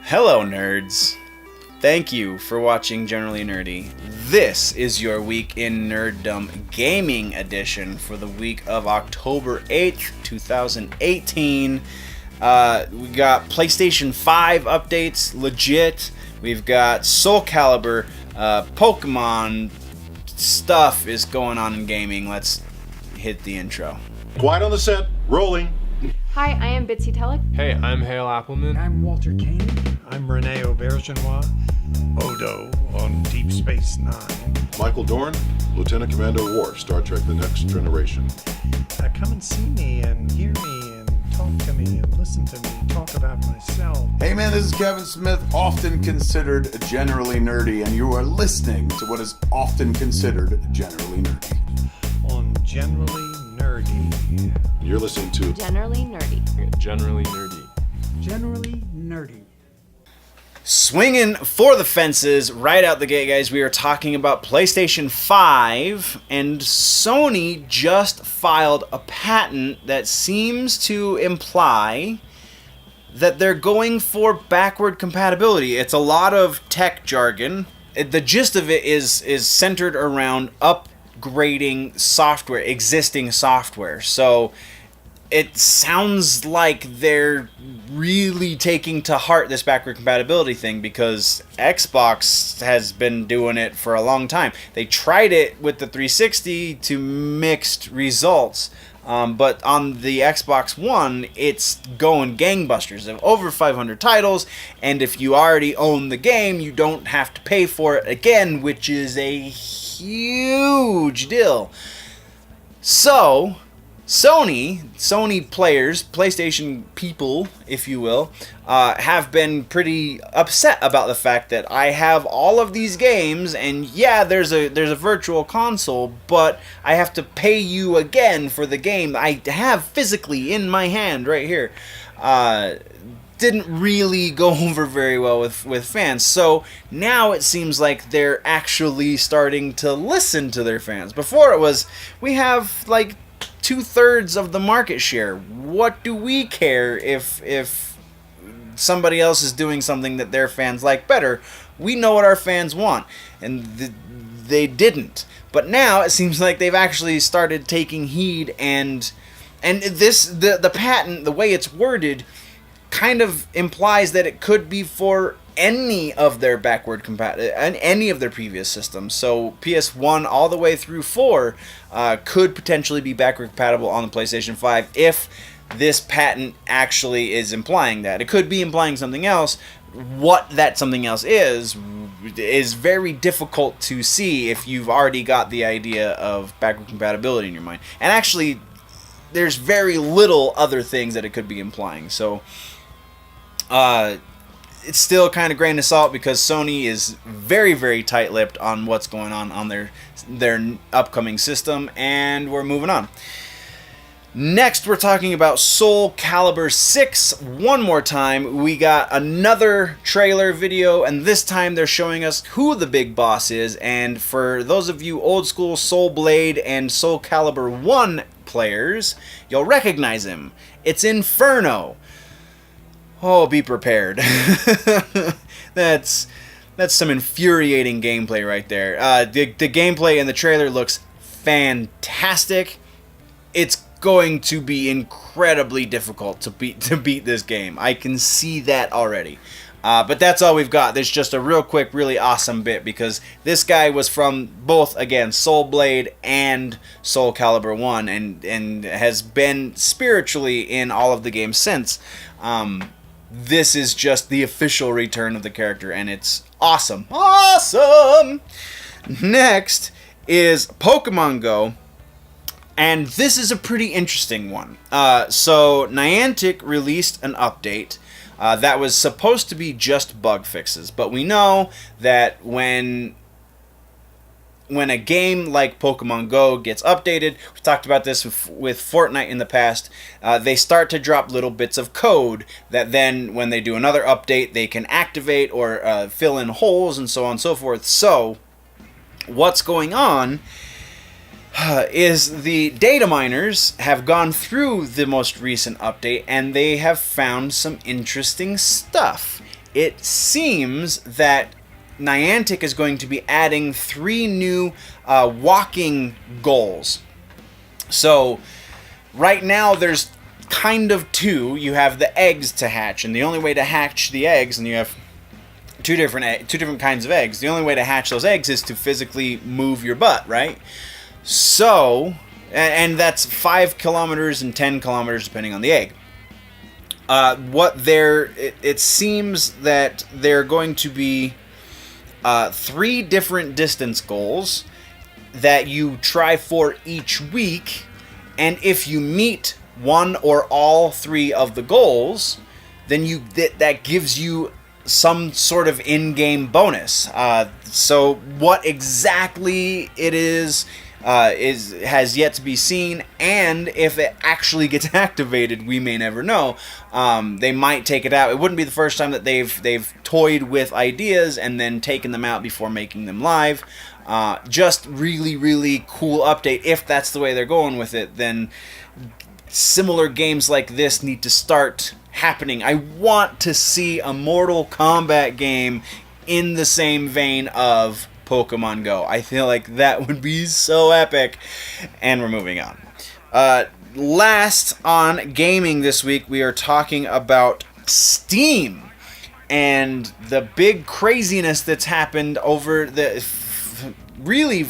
Hello, nerds. Thank you for watching Generally Nerdy. This is your week in Nerdom Gaming Edition for the week of October 8th, 2018. We got PlayStation 5 updates, legit. We've got SoulCalibur, Pokemon stuff is going on in gaming. Let's hit the intro. Quiet on the set, rolling. Hi, I am Bitsy Telek. Hey, I'm Hale Appleman. I'm Walter Kane. I'm Rene Aubergenois. Odo on Deep Space Nine. Michael Dorn, Lieutenant Commander Worf, Star Trek The Next Generation. Come and see me and hear me and talk to me and listen to me talk about myself. Hey man, this is Kevin Smith, often considered generally nerdy, and you are listening to what is often considered generally nerdy. On Generally Nerdy. You're listening to Generally Nerdy. Generally Nerdy. Generally nerdy. Swinging for the fences right out the gate, guys. We are talking about PlayStation 5, and Sony just filed a patent that seems to imply that they're going for backward compatibility. It's a lot of tech jargon. The gist of it is centered around upgrading software, existing software. So it sounds like they're really taking to heart this backward compatibility thing, because Xbox has been doing it for a long time. They tried it with the 360 to mixed results, but on the Xbox One, it's going gangbusters. They have over 500 titles, and if you already own the game, you don't have to pay for it again, which is a huge deal. So Sony players, PlayStation people, if you will, have been pretty upset about the fact that I have all of these games, and yeah, there's a virtual console, but I have to pay you again for the game I have physically in my hand right here. Didn't really go over very well with fans. So now it seems like they're actually starting to listen to their fans. Before it was, we have like 2/3 of the market share. What do we care if somebody else is doing something that their fans like better? We know what our fans want, and they didn't. But now it seems like they've actually started taking heed, and the patent, the way it's worded, kind of implies that it could be for any of their any of their previous systems. So PS1 all the way through 4 could potentially be backward compatible on the PlayStation 5 if this patent actually is implying that. It could be implying something else. What that something else is very difficult to see if you've already got the idea of backward compatibility in your mind. And actually, there's very little other things that it could be implying. So it's still kind of grain of salt, because Sony is very, very tight-lipped on what's going on their upcoming system, and we're moving on. Next, we're talking about SoulCalibur VI one more time. We got another trailer video, and this time they're showing us who the big boss is, and for those of you old-school Soul Blade and SoulCalibur I players, you'll recognize him. It's Inferno. Oh, be prepared. That's some infuriating gameplay right there. The gameplay in the trailer looks fantastic. It's going to be incredibly difficult to beat this game. I can see that already. But that's all we've got. There's just a real quick, really awesome bit, because this guy was from both, again, Soul Blade and SoulCalibur 1, and has been spiritually in all of the games since. This is just the official return of the character, and it's awesome. Awesome! Next is Pokemon Go, and this is a pretty interesting one. So Niantic released an update that was supposed to be just bug fixes, but we know that when a game like Pokemon Go gets updated, we've talked about this with Fortnite in the past, they start to drop little bits of code that then, when they do another update, they can activate or fill in holes and so on and so forth. So, what's going on is the dataminers have gone through the most recent update, and they have found some interesting stuff. it seems that Niantic is going to be adding 3 new walking goals. So right now there's kind of 2. You have the eggs to hatch, and the only way to hatch the eggs, and you have two different kinds of eggs. The only way to hatch those eggs is to physically move your butt, right? So, and that's 5 kilometers and 10 kilometers depending on the egg. It seems that they're going to be 3 different distance goals that you try for each week, and if you meet one or all 3 of the goals, then that gives you some sort of in-game bonus. So what exactly it is has yet to be seen, and if it actually gets activated, we may never know. They might take it out. It wouldn't be the first time that they've toyed with ideas and then taken them out before making them live. Just really, really cool update. If that's the way they're going with it, then similar games like this need to start happening. I want to see a Mortal Kombat game in the same vein of Pokemon Go. I feel like that would be so epic. And we're moving on. Last on gaming this week, we are talking about Steam and the big craziness that's happened over really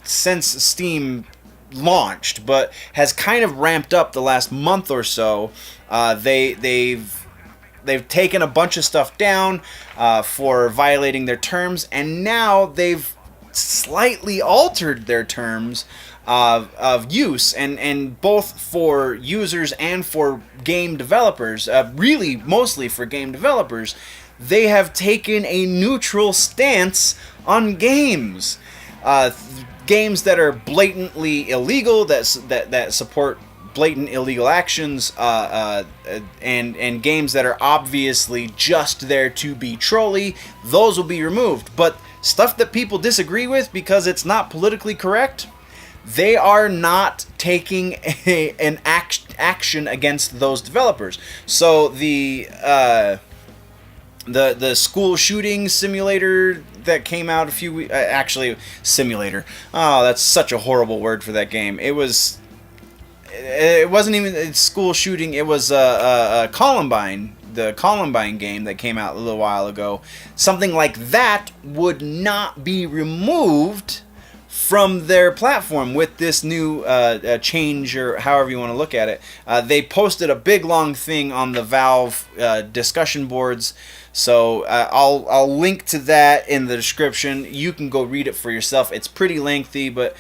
since Steam launched, but has kind of ramped up the last month or so. They've taken a bunch of stuff down for violating their terms, and now they've slightly altered their terms of use, and both for users and for game developers, really mostly for game developers, they have taken a neutral stance on games. Games that are blatantly illegal, that support blatant illegal actions, and games that are obviously just there to be trolly, those will be removed. But stuff that people disagree with because it's not politically correct, they are not taking an action against those developers. So the school shooting simulator that came out a few weeks... actually, simulator. Oh, that's such a horrible word for that game. It wasn't even school shooting. It was Columbine, the Columbine game that came out a little while ago. Something like that would not be removed from their platform with this new change, or however you want to look at it. They posted a big long thing on the Valve discussion boards. So I'll link to that in the description. You can go read it for yourself. It's pretty lengthy, but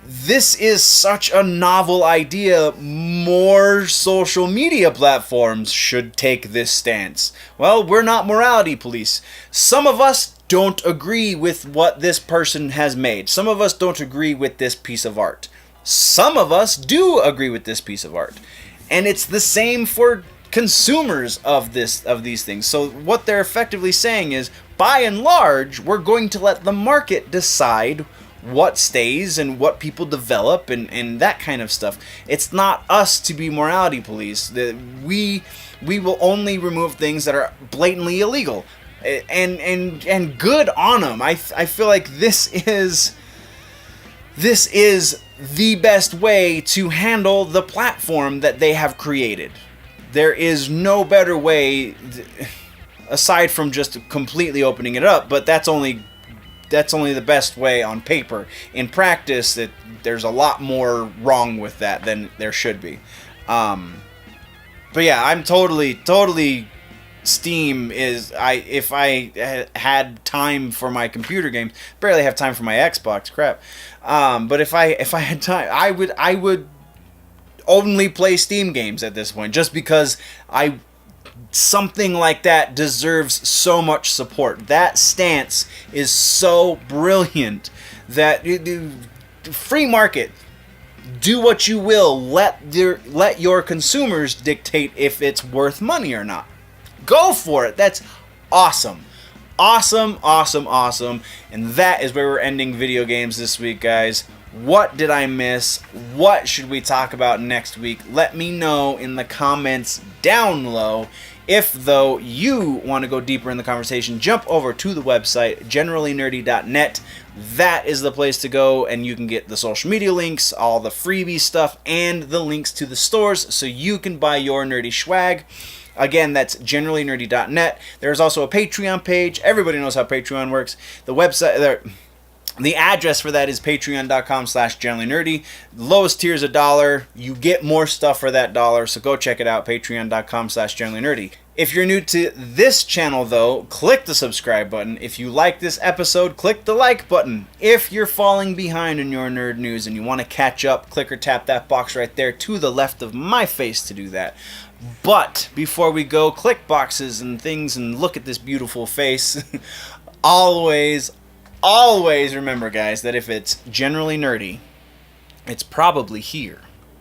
this is such a novel idea. More social media platforms should take this stance. Well, we're not morality police. Some of us don't agree with what this person has made. Some of us don't agree with this piece of art. Some of us do agree with this piece of art. And it's the same for consumers of these things. So what they're effectively saying is, by and large, we're going to let the market decide what stays and what people develop and that kind of stuff. It's not us to be morality police. We will only remove things that are blatantly illegal, and good on them. I feel like this is the best way to handle the platform that they have created. There is no better way, aside from just completely opening it up, but that's only the best way on paper. In practice, there's a lot more wrong with that than there should be. But yeah, I'm totally Steam is... if I had time for my computer games, barely have time for my Xbox, crap. But if I had time, I would only play Steam games at this point, just because something like that deserves so much support. That stance is so brilliant that free market, do what you will, let your consumers dictate if it's worth money or not. Go for it. That's awesome. Awesome. And that is where we're ending video games this week, guys. What did I miss? What should we talk about next week? Let me know in the comments down below. If, though, you want to go deeper in the conversation, jump over to the website, generallynerdy.net. That is the place to go, and you can get the social media links, all the freebie stuff, and the links to the stores so you can buy your nerdy swag. Again, that's generallynerdy.net. There's also a Patreon page. Everybody knows how Patreon works. The website... The address for that is patreon.com/generallynerdy. Lowest tier is $1. You get more stuff for that $1, so go check it out, patreon.com/generallynerdy. If you're new to this channel, though, click the subscribe button. If you like this episode, click the like button. If you're falling behind in your nerd news and you want to catch up, click or tap that box right there to the left of my face to do that. But before we go, click boxes and things and look at this beautiful face. Always remember, guys, that if it's generally nerdy, it's probably here.